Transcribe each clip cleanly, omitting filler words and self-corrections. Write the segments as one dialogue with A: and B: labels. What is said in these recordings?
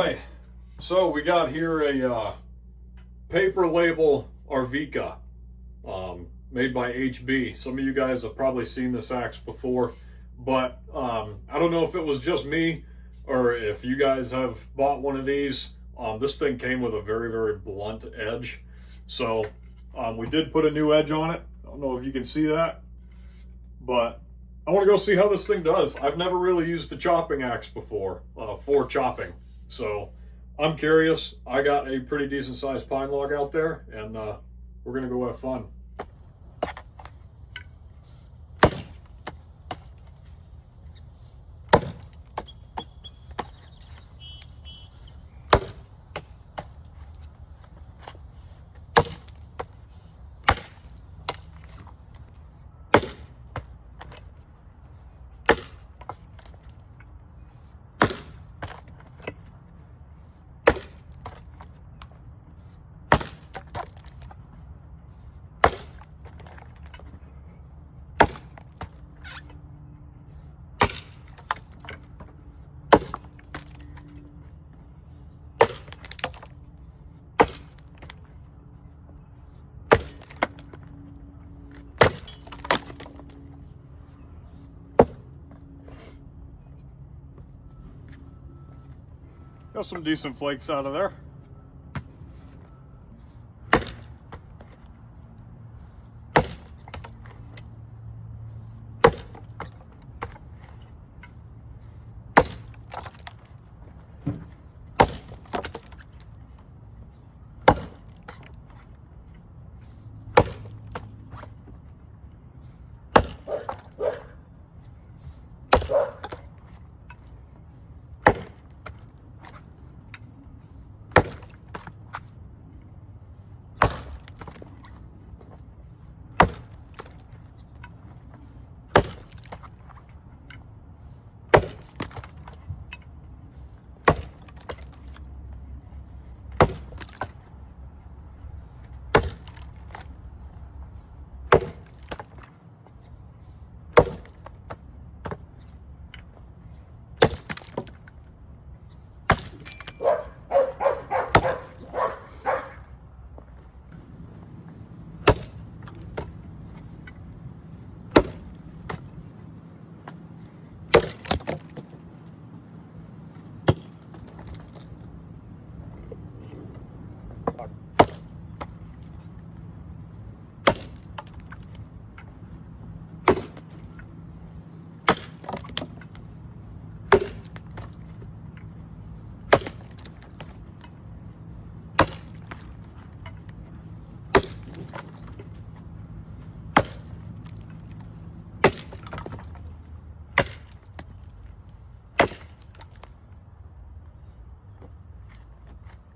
A: right, so we got here a paper label Arvika made by HB. Some of you guys have probably seen this axe before, but I don't know if it was just me or if you guys have bought one of these. This thing came with a very, very blunt edge. So we did put a new edge on it. I don't know if you can see that, but I want to go see how this thing does. I've never really used a chopping axe before for chopping. So I'm curious. I got a pretty decent sized pine log out there, and we're gonna go have fun. Got some decent flakes out of there.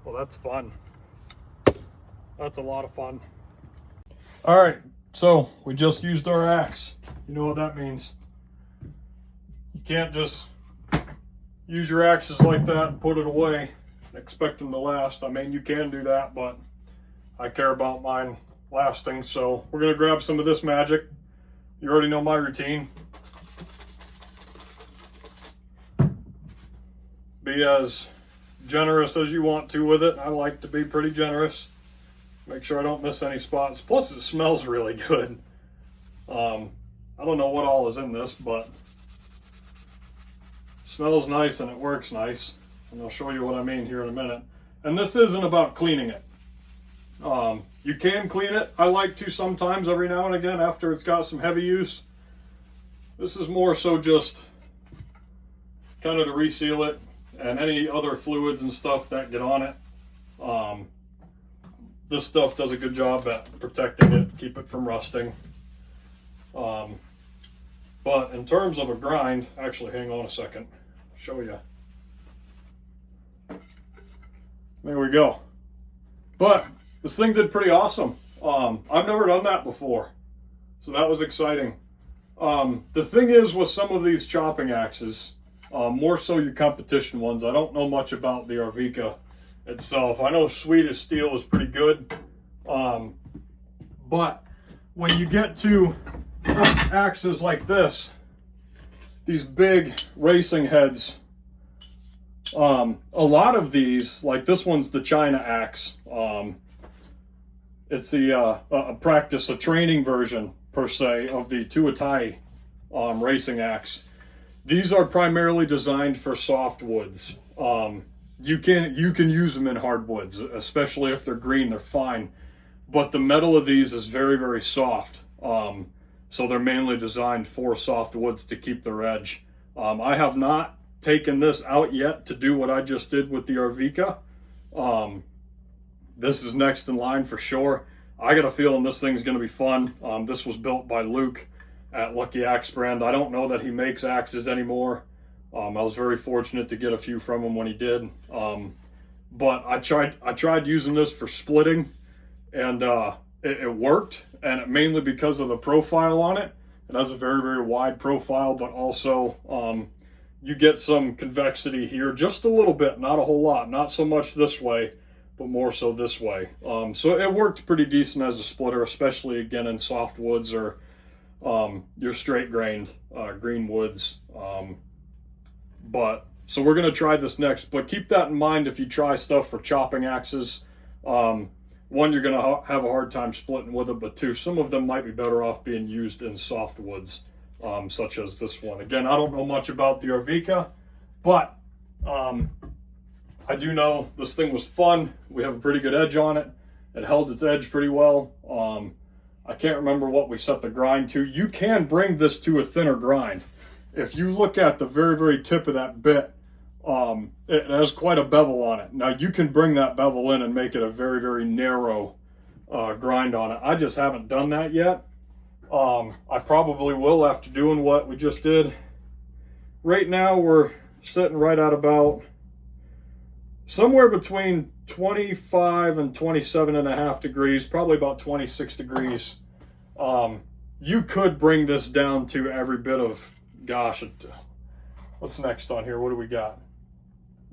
A: Well, that's fun. That's a lot of fun. All right, so we just used our axe. You know what that means. You can't just use your axes like that and put it away and expect them to last. I mean, you can do that, but I care about mine lasting. So we're gonna grab some of this magic. You already know my routine. Be as generous as you want to with it. I like to be pretty generous. Make sure I don't miss any spots. Plus it smells really good. I don't know what all is in this, but it smells nice and it works nice. And I'll show you what I mean here in a minute. And this isn't about cleaning it. You can clean it. I like to sometimes every now and again after it's got some heavy use. This is more so just kind of to reseal it and any other fluids and stuff that get on it. This stuff does a good job at protecting it, keep it from rusting. But in terms of a grind, actually hang on a second, I'll show you. There we go. But this thing did pretty awesome. I've never done that before, so that was exciting. The thing is with some of these chopping axes, more so your competition ones, I don't know much about the Arvika itself. I know Swedish steel is pretty good, but when you get to axes like this, these big racing heads, A lot of these, like this one's the China axe. It's a training version per se of the Tuatai racing axe. These are primarily designed for softwoods. You can use them in hardwoods, especially if they're green, they're fine. But the metal of these is very, very soft. So they're mainly designed for softwoods to keep their edge. I have not taken this out yet to do what I just did with the Arvika. This is next in line for sure. I got a feeling this thing's going to be fun. This was built by Luke at Lucky Axe Brand. I don't know that he makes axes anymore. I was very fortunate to get a few from him when he did. But I tried using this for splitting, and it worked, and mainly because of the profile on it. It has a very, very wide profile, but also you get some convexity here, just a little bit, not a whole lot, not so much this way, but more so this way. So it worked pretty decent as a splitter, especially again in soft woods or your straight grained green woods. So we're gonna try this next, but keep that in mind if you try stuff for chopping axes. One, you're gonna have a hard time splitting with it, but two, some of them might be better off being used in soft woods, such as this one. Again, I don't know much about the Arvika, but I do know this thing was fun. We have a pretty good edge on it. It held its edge pretty well. I can't remember what we set the grind to. You can bring this to a thinner grind. If you look at the very, very tip of that bit, it has quite a bevel on it. Now you can bring that bevel in and make it a very, very narrow grind on it. I just haven't done that yet. I probably will after doing what we just did. Right now we're sitting right at about somewhere between 25 and 27.5 degrees, probably about 26 degrees. You could bring this down to every bit of, gosh, what's next on here? What do we got?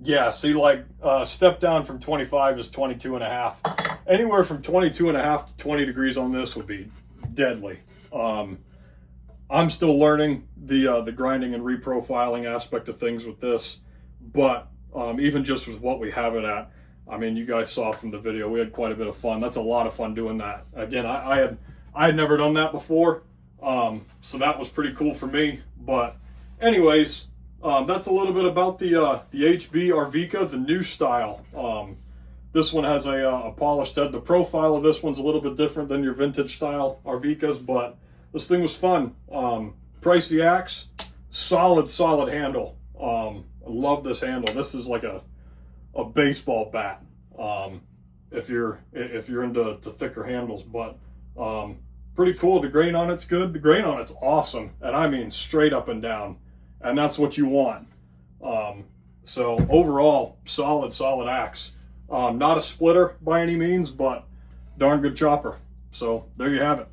A: Yeah, see, like step down from 25 is 22.5. Anywhere from 22.5 to 20 degrees on this would be deadly. I'm still learning the grinding and reprofiling aspect of things with this, but even just with what we have it at, I mean, you guys saw from the video, we had quite a bit of fun. That's a lot of fun doing that. Again, I had never done that before, so that was pretty cool for me. But anyways, that's a little bit about the HB Arvika, the new style. This one has a polished head. The profile of this one's a little bit different than your vintage style Arvikas, but this thing was fun. Pricey axe, solid handle. I love this handle. This is like a baseball bat. If you're into thicker handles, but pretty cool. The grain on it's good. The grain on it's awesome, and I mean straight up and down, and that's what you want. So overall, solid axe. Not a splitter by any means, but darn good chopper. So there you have it.